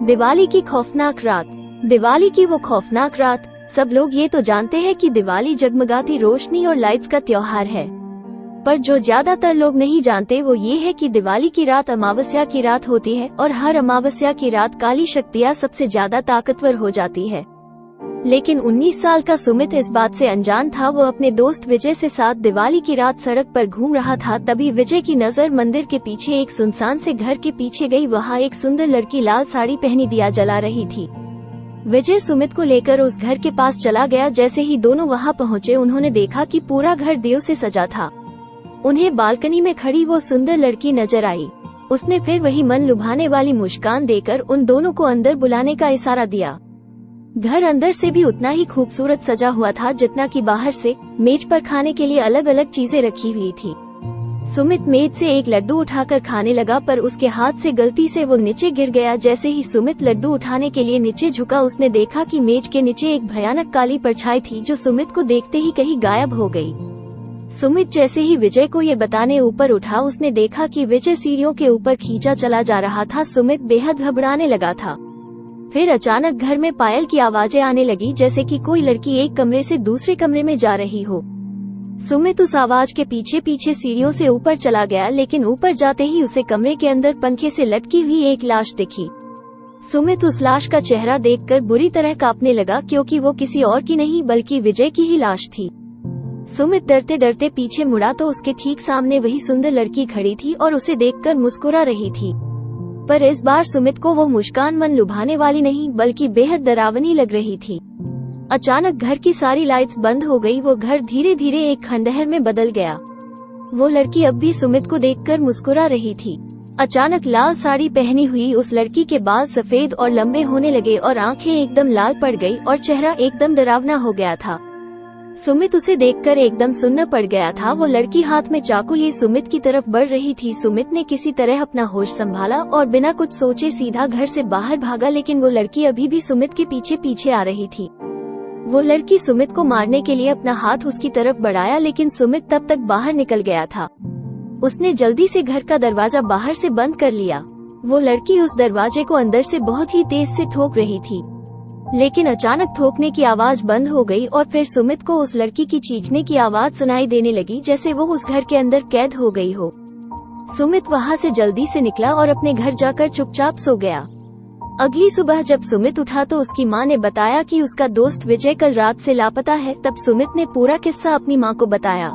दिवाली की खौफनाक रात। दिवाली की वो खौफनाक रात। सब लोग ये तो जानते हैं कि दिवाली जगमगाती रोशनी और लाइट्स का त्योहार है, पर जो ज्यादातर लोग नहीं जानते वो ये है कि दिवाली की रात अमावस्या की रात होती है और हर अमावस्या की रात काली शक्तियाँ सबसे ज्यादा ताकतवर हो जाती है। लेकिन 19 साल का सुमित इस बात से अनजान था। वो अपने दोस्त विजय से साथ दिवाली की रात सड़क पर घूम रहा था। तभी विजय की नजर मंदिर के पीछे एक सुनसान से घर के पीछे गई। वहाँ एक सुंदर लड़की लाल साड़ी पहनी दिया जला रही थी। विजय सुमित को लेकर उस घर के पास चला गया। जैसे ही दोनों वहाँ पहुँचे उन्होंने देखा कि पूरा घर दियों से सजा था। उन्हें बालकनी में खड़ी वो सुंदर लड़की नजर आई। उसने फिर वही मन लुभाने वाली मुस्कान देकर उन दोनों को अंदर बुलाने का इशारा दिया। घर अंदर से भी उतना ही खूबसूरत सजा हुआ था जितना कि बाहर से। मेज पर खाने के लिए अलग अलग चीजें रखी हुई थी। सुमित मेज से एक लड्डू उठाकर खाने लगा, पर उसके हाथ से गलती से वो नीचे गिर गया। जैसे ही सुमित लड्डू उठाने के लिए नीचे झुका, उसने देखा कि मेज के नीचे एक भयानक काली परछाई थी जो सुमित को देखते ही कहीं गायब हो गई। सुमित जैसे ही विजय को ये बताने ऊपर उठा, उसने देखा कि विजय सीढ़ियों के ऊपर खींचा चला जा रहा था। सुमित बेहद घबराने लगा था। फिर अचानक घर में पायल की आवाजें आने लगी, जैसे कि कोई लड़की एक कमरे से दूसरे कमरे में जा रही हो। सुमित उस आवाज के पीछे पीछे सीढ़ियों से ऊपर चला गया, लेकिन ऊपर जाते ही उसे कमरे के अंदर पंखे से लटकी हुई एक लाश दिखी। सुमित उस लाश का चेहरा देखकर बुरी तरह कांपने लगा, क्योंकि वो किसी और की नहीं बल्कि विजय की ही लाश थी। सुमित डरते डरते पीछे मुड़ा तो उसके ठीक सामने वही सुंदर लड़की खड़ी थी और उसे देखकर मुस्कुरा रही थी। पर इस बार सुमित को वो मुस्कान मन लुभाने वाली नहीं बल्कि बेहद डरावनी लग रही थी। अचानक घर की सारी लाइट्स बंद हो गई। वो घर धीरे धीरे एक खंडहर में बदल गया। वो लड़की अब भी सुमित को देखकर मुस्कुरा रही थी। अचानक लाल साड़ी पहनी हुई उस लड़की के बाल सफेद और लंबे होने लगे और आंखें एकदम लाल पड़ गई और चेहरा एकदम डरावना हो गया था। सुमित उसे देखकर एकदम सुन्न पड़ गया था। वो लड़की हाथ में चाकू लिए सुमित की तरफ बढ़ रही थी। सुमित ने किसी तरह अपना होश संभाला और बिना कुछ सोचे सीधा घर से बाहर भागा, लेकिन वो लड़की अभी भी सुमित के पीछे पीछे आ रही थी। वो लड़की सुमित को मारने के लिए अपना हाथ उसकी तरफ बढ़ाया, लेकिन सुमित तब तक बाहर निकल गया था। उसने जल्दी से घर का दरवाजा बाहर से बंद कर लिया। वो लड़की उस दरवाजे को अंदर से बहुत ही तेज से ठोक रही थी, लेकिन अचानक ठोकने की आवाज बंद हो गई और फिर सुमित को उस लड़की की चीखने की आवाज सुनाई देने लगी, जैसे वो उस घर के अंदर कैद हो गई हो। सुमित वहाँ से जल्दी से निकला और अपने घर जाकर चुपचाप सो गया। अगली सुबह जब सुमित उठा तो उसकी माँ ने बताया कि उसका दोस्त विजय कल रात से लापता है। तब सुमित ने पूरा किस्सा अपनी माँ को बताया।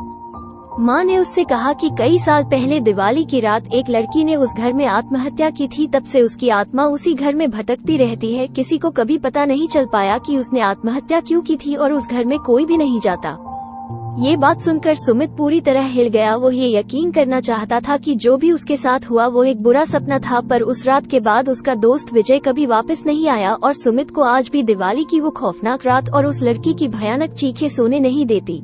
माँ ने उससे कहा कि कई साल पहले दिवाली की रात एक लड़की ने उस घर में आत्महत्या की थी। तब से उसकी आत्मा उसी घर में भटकती रहती है। किसी को कभी पता नहीं चल पाया कि उसने आत्महत्या क्यों की थी और उस घर में कोई भी नहीं जाता। ये बात सुनकर सुमित पूरी तरह हिल गया। वो ये यकीन करना चाहता था कि जो भी उसके साथ हुआ वो एक बुरा सपना था, पर उस रात के बाद उसका दोस्त विजय कभी वापस नहीं आया और सुमित को आज भी दिवाली की वो खौफनाक रात और उस लड़की की भयानक चीखें सोने नहीं देती।